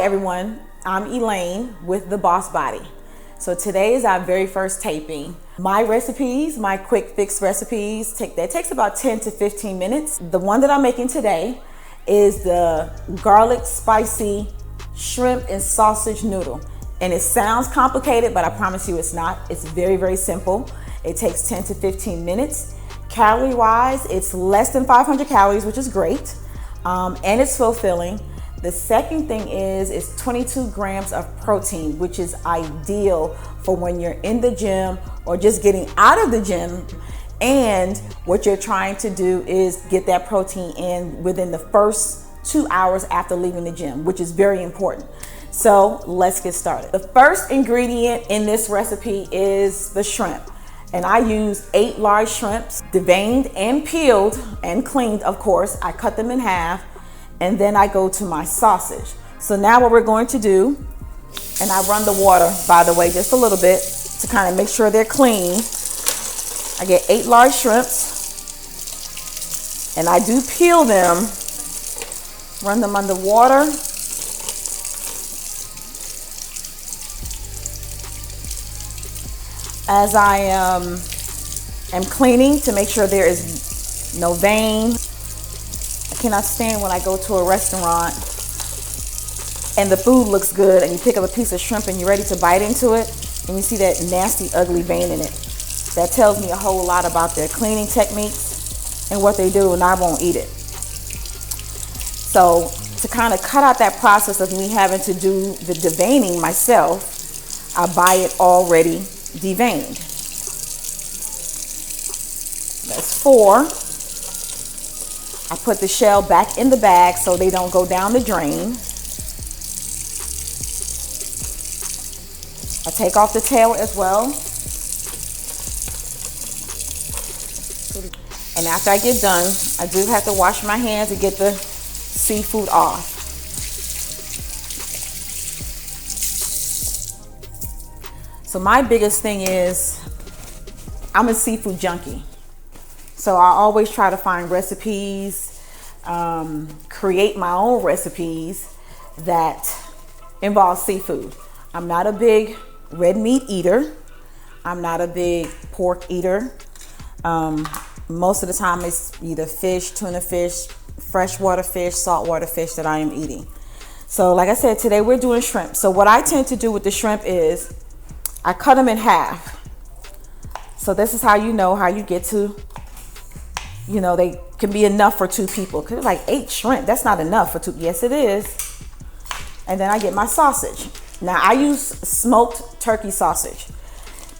everyone, I'm Elaine with The Boss Body. So today is our very first taping. My recipes, my quick fix recipes, takes about 10 to 15 minutes. The one that I'm making today is the garlic spicy shrimp and sausage noodle. And it sounds complicated, but I promise you it's not. It's very, very simple. It takes 10 to 15 minutes. Calorie wise, it's less than 500 calories, which is great. And it's fulfilling. The second thing is 22 grams of protein, which is ideal for when you're in the gym or just getting out of the gym. And what you're trying to do is get that protein in within the first 2 hours after leaving the gym, which is very important. So let's get started. The first ingredient in this recipe is the shrimp. And I use 8 large shrimps, deveined and peeled and cleaned, of course. I cut them in half. And then I go to my sausage. So now what we're going to do, and I run the water, by the way, just a little bit to kind of make sure they're clean. I get 8 large shrimps, and I do peel them, run them under water. As I am cleaning to make sure there is no vein. I cannot stand when I go to a restaurant and the food looks good and you pick up a piece of shrimp and you're ready to bite into it and you see that nasty, ugly vein in it. That tells me a whole lot about their cleaning techniques and what they do, and I won't eat it. So to kind of cut out that process of me having to do the deveining myself, I buy it already deveined. That's 4. I put the shell back in the bag so they don't go down the drain. I take off the tail as well. And after I get done, I do have to wash my hands and get the seafood off. So my biggest thing is I'm a seafood junkie. So I always try to find recipes, create my own recipes that involve seafood. I'm not a big red meat eater. I'm not a big pork eater. Most of the time it's either fish, tuna fish, freshwater fish, saltwater fish that I am eating. So like I said, today we're doing shrimp. So what I tend to do with the shrimp is I cut them in half. So this is how you know how you get to, they can be enough for 2 people. Cause like 8 shrimp, that's not enough for 2. Yes, it is. And then I get my sausage. Now I use smoked turkey sausage.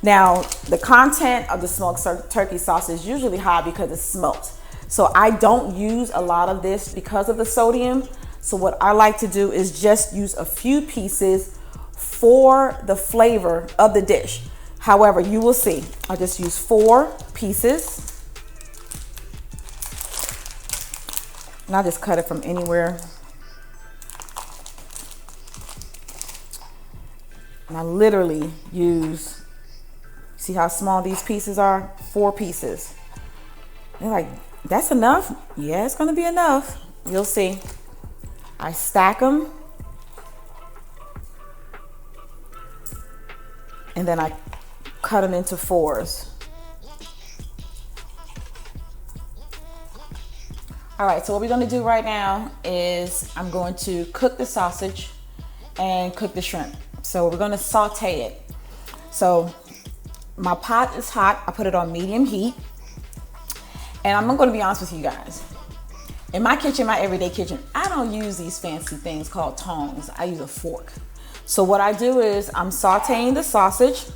Now the content of the smoked turkey sausage is usually high because it's smoked. So I don't use a lot of this because of the sodium. So what I like to do is just use a few pieces for the flavor of the dish. However, you will see, I'll just use 4 pieces. And I'll just cut it from anywhere. And I literally use, see how small these pieces are? 4 pieces. They're like, that's enough? Yeah, it's gonna be enough. You'll see. I stack them. And then I cut them into 4s. All right, so what we're gonna do right now is I'm going to cook the sausage and cook the shrimp. So we're gonna saute it. So my pot is hot, I put it on medium heat. And I'm gonna be honest with you guys. In my kitchen, my everyday kitchen, I don't use these fancy things called tongs. I use a fork. So what I do is I'm sauteing the sausage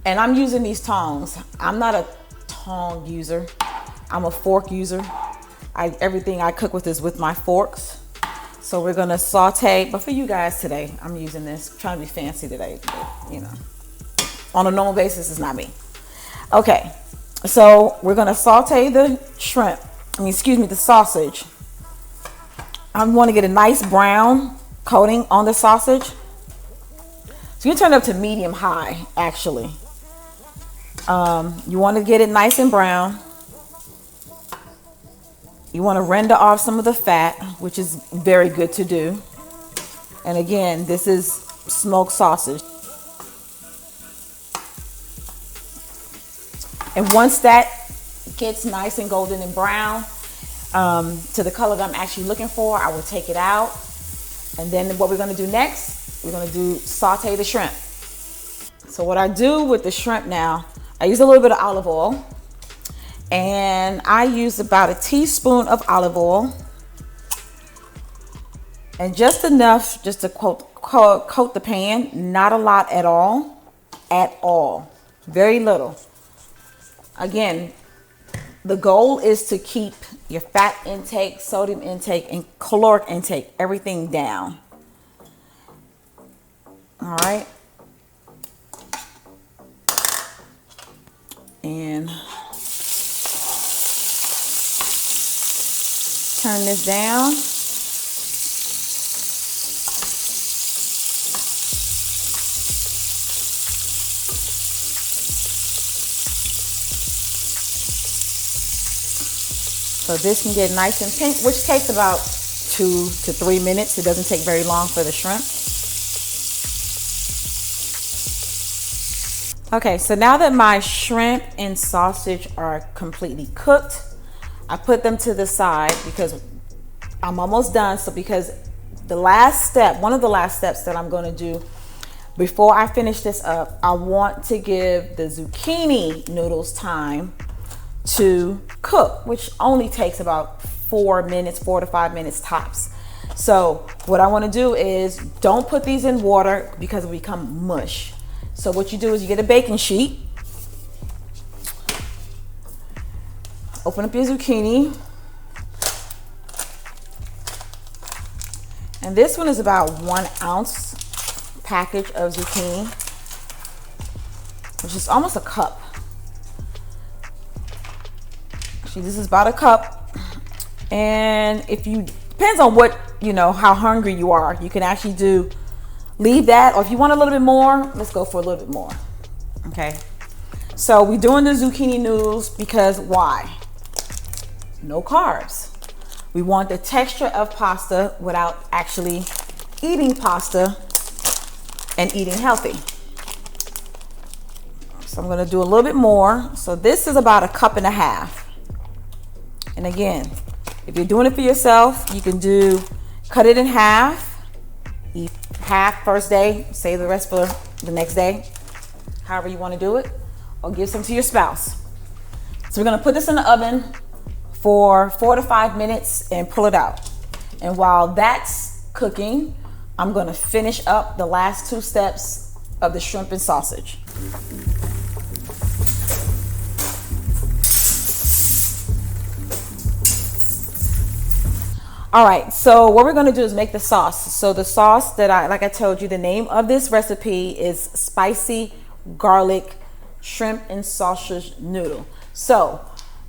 and I'm using these tongs. I'm not a tong user, I'm a fork user. Everything I cook with is with my forks. So we're gonna saute, but for you guys today, I'm using this. I'm trying to be fancy today, but, on a normal basis, it's not me. Okay, so we're gonna saute the the sausage. I want to get a nice brown coating on the sausage. So you turn it up to medium high, actually. You want to get it nice and brown. You want to render off some of the fat, which is very good to do. And again, this is smoked sausage. And once that gets nice and golden and brown, to the color that I'm actually looking for, I will take it out. And then what we're gonna do next, we're gonna saute the shrimp. So what I do with the shrimp now, I use a little bit of olive oil, and I use about a teaspoon of olive oil, and just enough just to coat the pan, not a lot at all, very little. Again, the goal is to keep your fat intake, sodium intake, and caloric intake, everything down. All right. And turn this down. So this can get nice and pink, which takes about 2 to 3 minutes. It doesn't take very long for the shrimp. Okay, so now that my shrimp and sausage are completely cooked, I put them to the side because I'm almost done. So because the last step, one of the last steps that I'm going to do before I finish this up, I want to give the zucchini noodles time to cook, which only takes about 4 to 5 minutes tops. So what I want to do is don't put these in water because it will become mush. So what you do is you get a baking sheet, open up your zucchini, and this one is about 1 ounce package of zucchini, which is almost a cup. This is about a cup, and depends on what, how hungry you are, you can actually leave that, or if you want a little bit more, let's go for a little bit more. Okay, so we're doing the zucchini noodles because why? No carbs. We want the texture of pasta without actually eating pasta and eating healthy. So I'm going to do a little bit more. So this is about a cup and a half. And again, if you're doing it for yourself, you can cut it in half, eat half first day, save the rest for the next day, however you want to do it, or give some to your spouse. So we're going to put this in the oven for 4 to 5 minutes and pull it out. And while that's cooking, I'm going to finish up the last 2 steps of the shrimp and sausage. All right, so what we're going to do is make the sauce. So the sauce that like I told you, the name of this recipe is spicy garlic shrimp and sausage noodle. So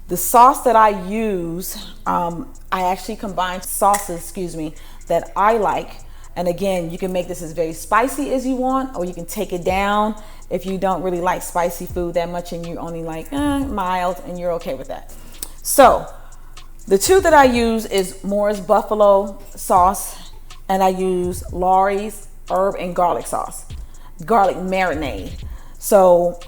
the sauce that I use, I actually combine sauces, that I like. And again, you can make this as very spicy as you want, or you can take it down if you don't really like spicy food that much and you only like mild, and you're okay with that. So the 2 that I use is Moore's buffalo sauce, and I use Lawry's herb and garlic sauce, garlic marinade. So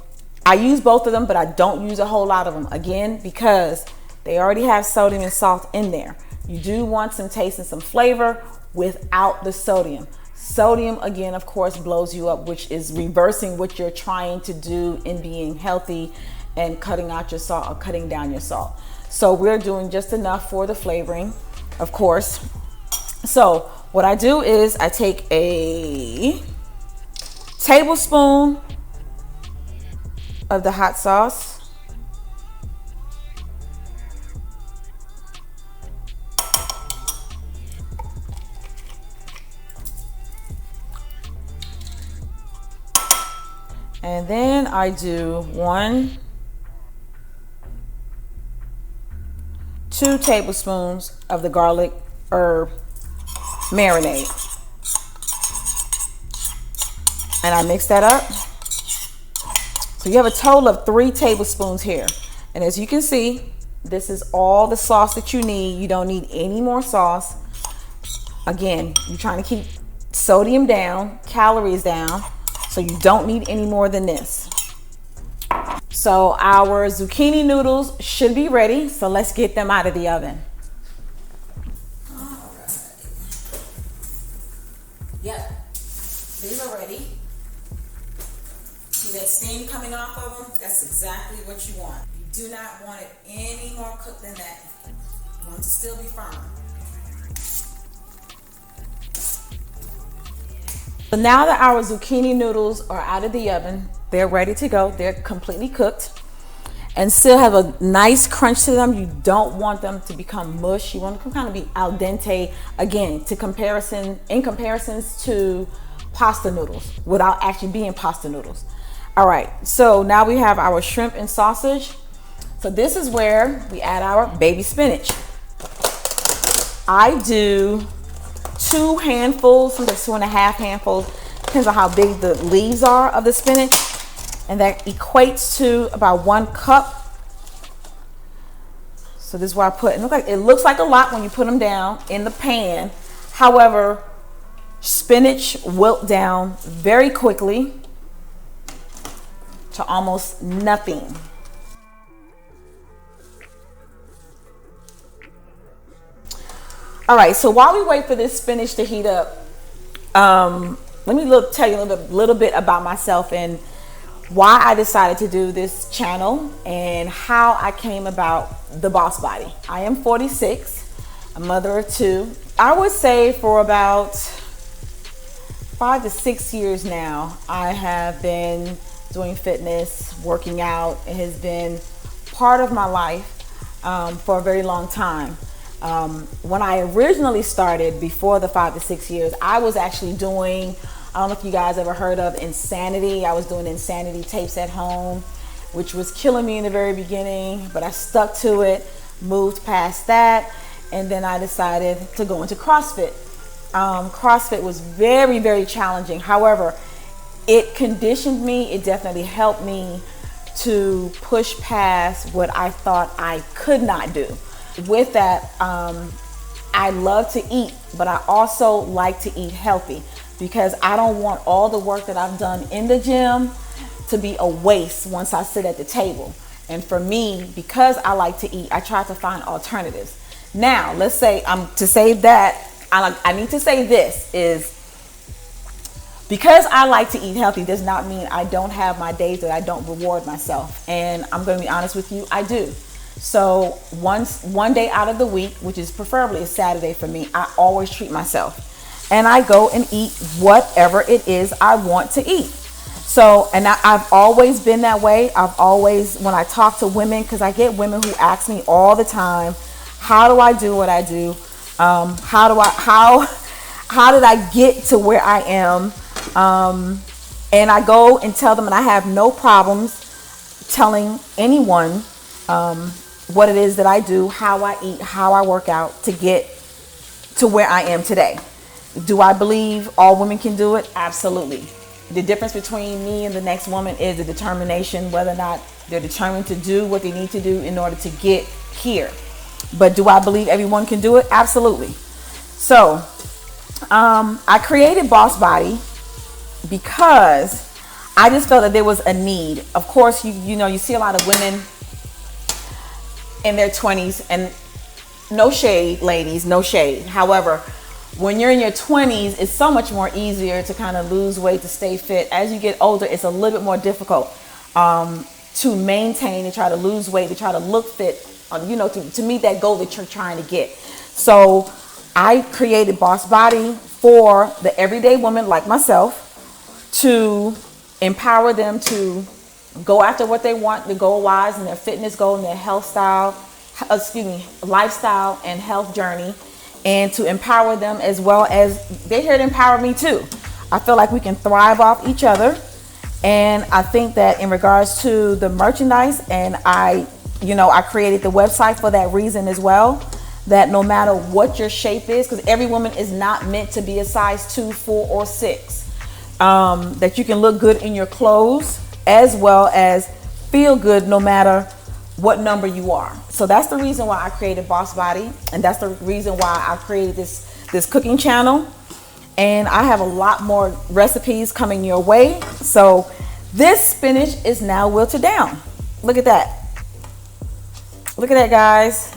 I use both of them, but I don't use a whole lot of them, again, because they already have sodium and salt in there. You do want some taste and some flavor without the sodium. Sodium, again, of course, blows you up, which is reversing what you're trying to do in being healthy and cutting out your salt or cutting down your salt. So we're doing just enough for the flavoring, of course. So what I do is I take a tablespoon of the hot sauce, and then I do 2 tablespoons of the garlic herb marinade, and I mix that up. So you have a total of 3 tablespoons here. And as you can see, this is all the sauce that you need. You don't need any more sauce. Again, you're trying to keep sodium down, calories down, so you don't need any more than this. So our zucchini noodles should be ready, so let's get them out of the oven. All right. Yep, these are ready. See that steam coming off of them? That's exactly what you want. You do not want it any more cooked than that. You want it to still be firm. So now that our zucchini noodles are out of the oven, they're ready to go. They're completely cooked and still have a nice crunch to them. You don't want them to become mush. You want them to kind of be al dente, again, in comparisons to pasta noodles without actually being pasta noodles. All right, so now we have our shrimp and sausage. So this is where we add our baby spinach. I do 2 handfuls, sometimes 2.5 handfuls, depends on how big the leaves are of the spinach. And that equates to about 1 cup. So this is what I put. It looks like a lot when you put them down in the pan. However, spinach wilt down very quickly to almost nothing. All right, so while we wait for this spinach to heat up, let me tell you a little bit about myself and why I decided to do this channel and how I came about the Boss Body. I am 46, a mother of 2. I would say for about 5 to 6 years now, I have been doing fitness, working out. It has been part of my life for a very long time. When I originally started, before the 5 to 6 years, I was actually doing, I don't know if you guys ever heard of Insanity. I was doing Insanity tapes at home, which was killing me in the very beginning, but I stuck to it, moved past that, and then I decided to go into CrossFit. CrossFit was very, very challenging. However, it conditioned me. It definitely helped me to push past what I thought I could not do. With that, I love to eat, but I also like to eat healthy because I don't want all the work that I've done in the gym to be a waste once I sit at the table. And for me, because I like to eat, I try to find alternatives. Now, let's say to say that, I need to say this is, because I like to eat healthy does not mean I don't have my days that I don't reward myself. And I'm going to be honest with you, I do. So one day out of the week, which is preferably a Saturday for me, I always treat myself. And I go and eat whatever it is I want to eat. So, and I've always been that way. I've always, when I talk to women, because I get women who ask me all the time, how do I do what I do? How did I get to where I am? And I go and tell them, and I have no problems telling anyone what it is that I do, how I eat, how I work out to get to where I am today. Do I believe all women can do it? Absolutely. The difference between me and the next woman is the determination, whether or not they're determined to do what they need to do in order to get here. But do I believe everyone can do it? Absolutely. So I created Boss Body because I just felt that there was a need. Of course, you see a lot of women in their 20s, and no shade, ladies, no shade. However, when you're in your 20s, it's so much more easier to kind of lose weight, to stay fit. As you get older, it's a little bit more difficult to maintain and try to lose weight, to try to look fit, to meet that goal that you're trying to get. So I created Boss Body for the everyday woman like myself to empower them to go after what they want, the goal-wise, and their fitness goal and their lifestyle and health journey, and to empower them as well as they're here to empower me too. I feel like we can thrive off each other. And I think that in regards to the merchandise, and I created the website for that reason as well, that no matter what your shape is, because every woman is not meant to be a size 2, 4, or 6, that you can look good in your clothes as well as feel good no matter what number you are. So that's the reason why I created Boss Body, and that's the reason why I created this cooking channel. and I have a lot more recipes coming your way. So this spinach is now wilted down. Look at that. Look at that, guys.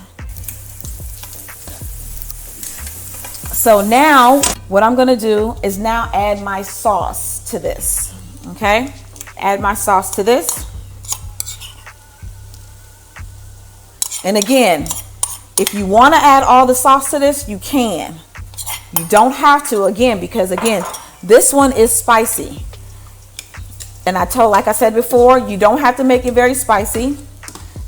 So now what I'm gonna do is now add my sauce to this, okay? Add my sauce to this. And again, if you wanna add all the sauce to this, you can. You don't have to, again, because again, this one is spicy. And like I said before, you don't have to make it very spicy.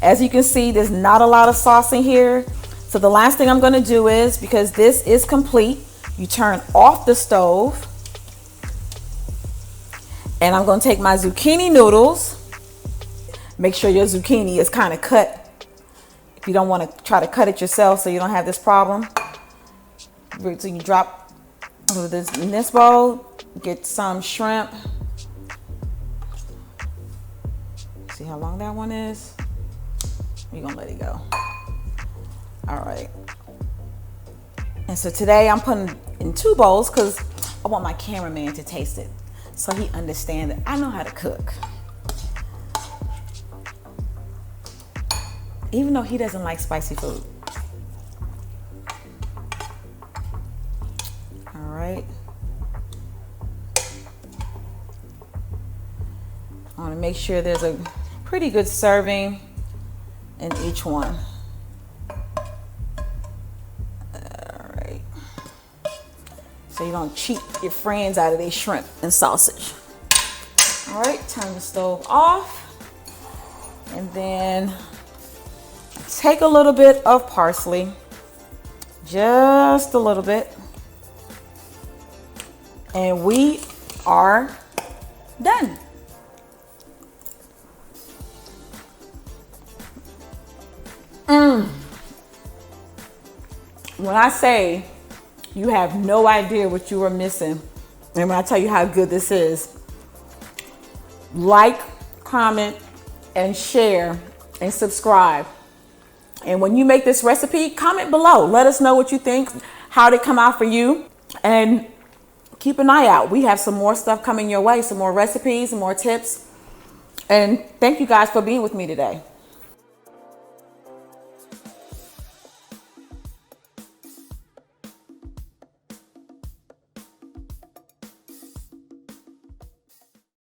As you can see, there's not a lot of sauce in here. So the last thing I'm gonna do is, because this is complete, you turn off the stove. And I'm gonna take my zucchini noodles. Make sure your zucchini is kind of cut. If you don't wanna try to cut it yourself so you don't have this problem. So you drop this in this bowl, get some shrimp. See how long that one is? We're gonna let it go. All right. And so today I'm putting in 2 bowls because I want my cameraman to taste it so he understands that I know how to cook. Even though he doesn't like spicy food. All right. I want to make sure there's a pretty good serving in each one. So you don't cheat your friends out of their shrimp and sausage. All right, turn the stove off. And then take a little bit of parsley, just a little bit. And we are done. When I say you have no idea what you are missing, and when I tell you how good this is, like, comment, and share, and subscribe. And when you make this recipe, comment below. Let us know what you think, how did it come out for you, and keep an eye out. We have some more stuff coming your way, some more recipes, some more tips. And thank you guys for being with me today.